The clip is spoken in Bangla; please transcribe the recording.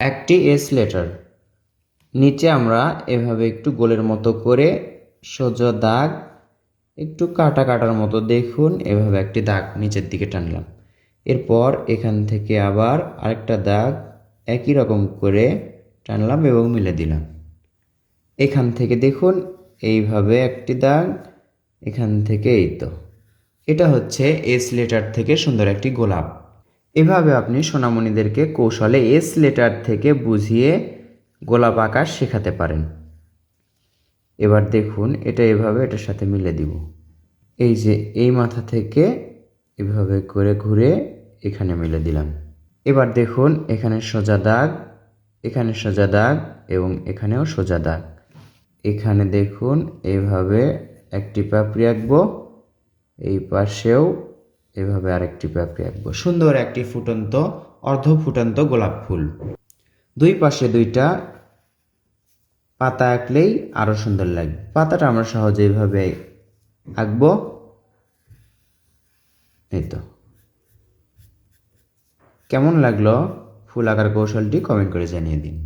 একটি এস লেটার। নিচে আমরা এভাবে একটু গোলের মতো করে সোজা দাগ, একটু কাটা কাটার মতো দেখুন এভাবে একটি দাগ নিচের দিকে টানলাম। এরপর এখান থেকে আবার আরেকটা দাগ একই রকম করে টানলাম এবং মিলে দিলাম। এখান থেকে দেখুন এইভাবে একটি দাগ, এখান থেকে এই তো, এটা হচ্ছে এস লেটার থেকে সুন্দর একটি গোলাপ। এভাবে আপনি সোনামণিদেরকে কৌশলে এস লেটার থেকে বুঝিয়ে গোলাপ আঁকা শেখাতে পারেন। এবার দেখুন এটা এভাবে এটার সাথে মিলে দিব। এই যে এই মাথা থেকে এভাবে করে ঘুরে এখানে মিলে দিলাম। এবার দেখুন এখানে সোজা দাগ, এখানে সোজা দাগ এবং এখানেও সোজা দাগ। এখানে দেখুন এইভাবে একটি পাপড়ি আঁকবো, এই পাশেও এভাবে আরেকটি পাপড়ি আঁকবো। সুন্দর একটি ফুটন্ত অর্ধ ফুটন্ত গোলাপ ফুল। দুই পাশে দুইটা পাতা আঁকলেই আরো সুন্দর লাগবে। পাতাটা আমরা সহজে এইভাবে আঁকবো। এই তো। কেমন লাগলো ফুল আঁকার কৌশলটি কমেন্ট করে জানিয়ে দিন।